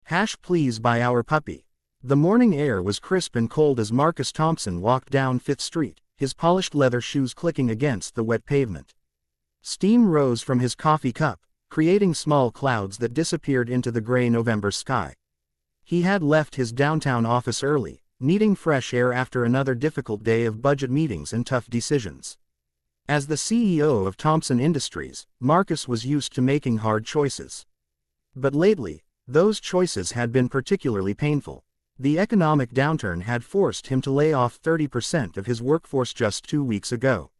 Hash please buy our puppy. The morning air was crisp and cold as Marcus Thompson walked down Fifth Street, his polished leather shoes clicking against the wet pavement. Steam rose from his coffee cup, creating small clouds that disappeared into the gray November sky. He had left his downtown office early, needing fresh air after another difficult day of budget meetings and tough decisions. As the CEO of Thompson Industries, Marcus was used to making hard choices. But lately, those choices had been particularly painful. The economic downturn had forced him to lay off 30% of his workforce just 2 weeks ago.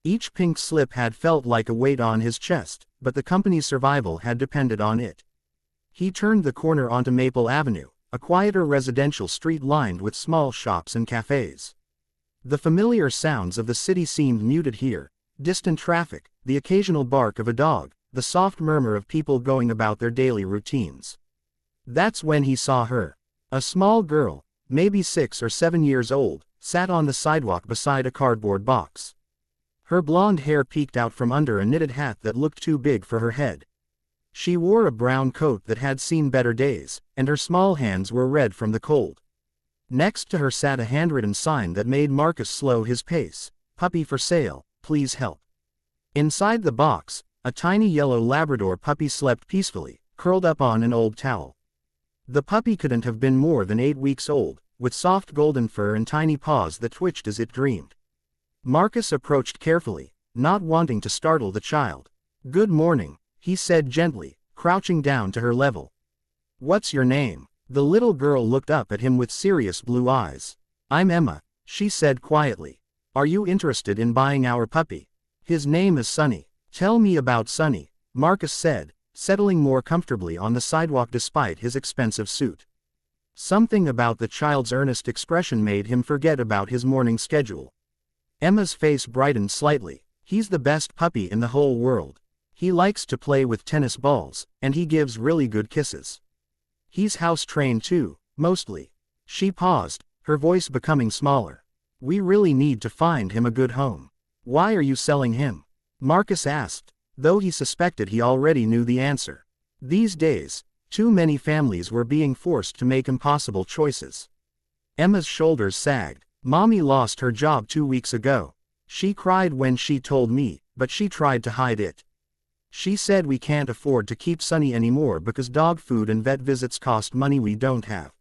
Each pink slip had felt like a weight on his chest, but the company's survival had depended on it. He turned the corner onto Maple Avenue, a quieter residential street lined with small shops and cafes. The familiar sounds of the city seemed muted here: distant traffic, the occasional bark of a dog, the soft murmur of people going about their daily routines. That's when he saw her. A small girl, maybe 6 or 7 years old, sat on the sidewalk beside a cardboard box. Her blonde hair peeked out from under a knitted hat that looked too big for her head. She wore a brown coat that had seen better days, and her small hands were red from the cold. Next to her sat a handwritten sign that made Marcus slow his pace: "Puppy for sale, please help." Inside the box, a tiny yellow Labrador puppy slept peacefully, curled up on an old towel. The puppy couldn't have been more than 8 weeks old, with soft golden fur and tiny paws that twitched as it dreamed. Marcus approached carefully, not wanting to startle the child. "Good morning," he said gently, crouching down to her level. "What's your name?" The little girl looked up at him with serious blue eyes. "I'm Emma," she said quietly. "Are you interested in buying our puppy?" "His name is Sunny." "Tell me about Sunny," Marcus said, settling more comfortably on the sidewalk despite his expensive suit. Something about the child's earnest expression made him forget about his morning schedule. Emma's face brightened slightly. "He's the best puppy in the whole world. He likes to play with tennis balls, and he gives really good kisses. He's house-trained too, mostly." She paused, her voice becoming smaller. "We really need to find him a good home." "Why are you selling him?" Marcus asked, though he suspected he already knew the answer. These days, too many families were being forced to make impossible choices. Emma's shoulders sagged. "Mommy lost her job 2 weeks ago. She cried when she told me, but she tried to hide it. She said we can't afford to keep Sunny anymore because dog food and vet visits cost money we don't have."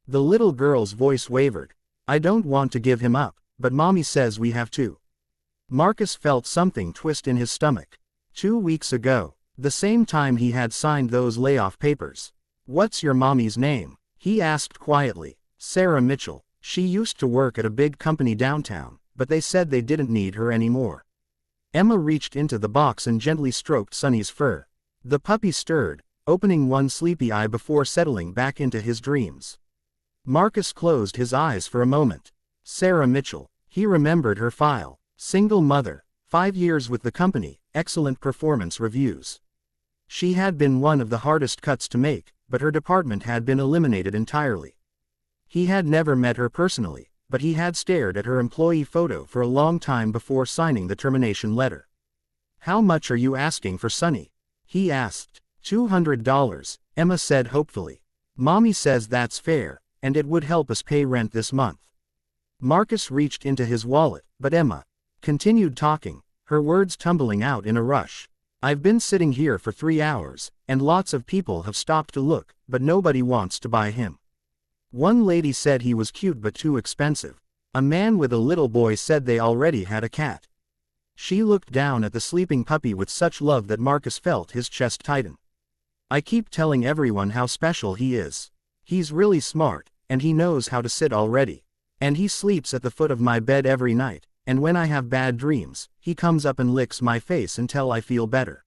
The little girl's voice wavered. "I don't want to give him up, but Mommy says we have to." Marcus felt something twist in his stomach. 2 weeks ago, the same time he had signed those layoff papers. "What's your mommy's name?" he asked quietly. "Sarah Mitchell. She used to work at a big company downtown, but they said they didn't need her anymore." Emma reached into the box and gently stroked Sunny's fur. The puppy stirred, opening one sleepy eye before settling back into his dreams. Marcus closed his eyes for a moment. Sarah Mitchell. He remembered her file. Single mother, 5 years with the company, excellent performance reviews. She had been one of the hardest cuts to make, but her department had been eliminated entirely. He had never met her personally, but he had stared at her employee photo for a long time before signing the termination letter. "How much are you asking for Sunny?" he asked. $200, Emma said hopefully. "Mommy says that's fair, and it would help us pay rent this month." Marcus reached into his wallet, but Emma continued talking, her words tumbling out in a rush. "I've been sitting here for 3 hours, and lots of people have stopped to look, but nobody wants to buy him. One lady said he was cute but too expensive. A man with a little boy said they already had a cat." She looked down at the sleeping puppy with such love that Marcus felt his chest tighten. "I keep telling everyone how special he is. He's really smart, and he knows how to sit already. And he sleeps at the foot of my bed every night, and when I have bad dreams, he comes up and licks my face until I feel better."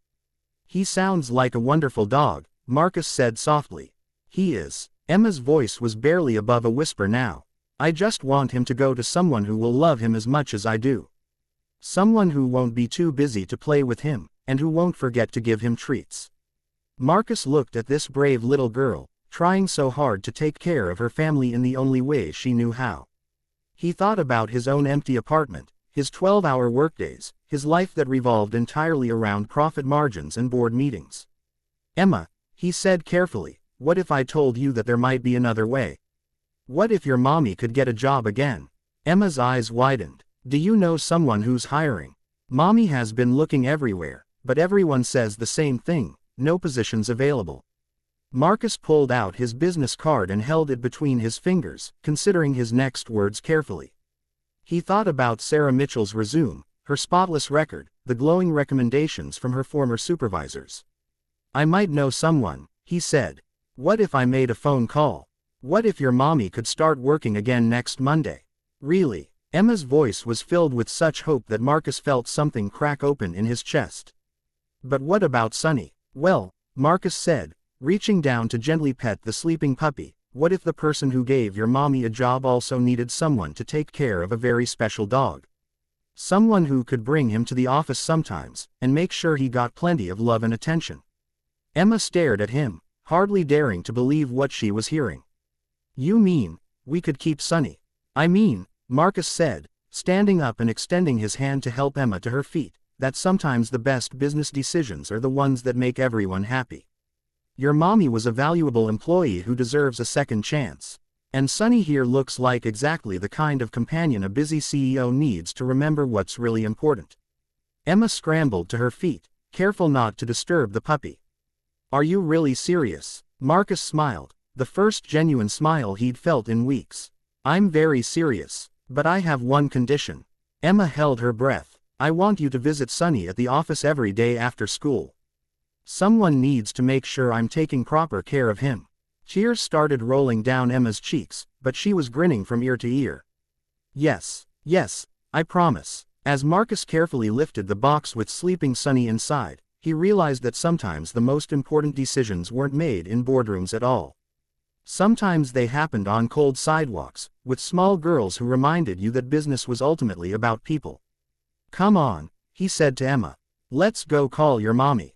"He sounds like a wonderful dog," Marcus said softly. "He is." Emma's voice was barely above a whisper now. "I just want him to go to someone who will love him as much as I do. Someone who won't be too busy to play with him, and who won't forget to give him treats." Marcus looked at this brave little girl, trying so hard to take care of her family in the only way she knew how. He thought about his own empty apartment, his 12-hour workdays, his life that revolved entirely around profit margins and board meetings. "Emma," he said carefully, What if I told you that there might be another way? What if your mommy could get a job again? Emma's eyes widened. Do you know someone who's hiring? Mommy has been looking everywhere, but everyone says the same thing, no positions available. Marcus pulled out his business card and held it between his fingers, considering his next words carefully. He thought about Sarah Mitchell's resume, her spotless record, the glowing recommendations from her former supervisors. I might know someone, he said. What if I made a phone call? What if your mommy could start working again next Monday? Really? Emma's voice was filled with such hope that Marcus felt something crack open in his chest. But what about Sunny? Well, Marcus said, reaching down to gently pet the sleeping puppy, what if the person who gave your mommy a job also needed someone to take care of a very special dog? Someone who could bring him to the office sometimes, and make sure he got plenty of love and attention. Emma stared at him, hardly daring to believe what she was hearing. You mean, we could keep Sunny? I mean, Marcus said, standing up and extending his hand to help Emma to her feet, that sometimes the best business decisions are the ones that make everyone happy. Your mommy was a valuable employee who deserves a second chance. And Sunny here looks like exactly the kind of companion a busy CEO needs to remember what's really important. Emma scrambled to her feet, careful not to disturb the puppy. Are you really serious? Marcus smiled, the first genuine smile he'd felt in weeks. I'm very serious, but I have one condition. Emma held her breath. I want you to visit Sunny at the office every day after school. Someone needs to make sure I'm taking proper care of him. Tears started rolling down Emma's cheeks, but she was grinning from ear to ear. Yes, I promise. As Marcus carefully lifted the box with sleeping Sunny inside, he realized that sometimes the most important decisions weren't made in boardrooms at all. Sometimes they happened on cold sidewalks, with small girls who reminded you that business was ultimately about people. Come on, he said to Emma. Let's go call your mommy.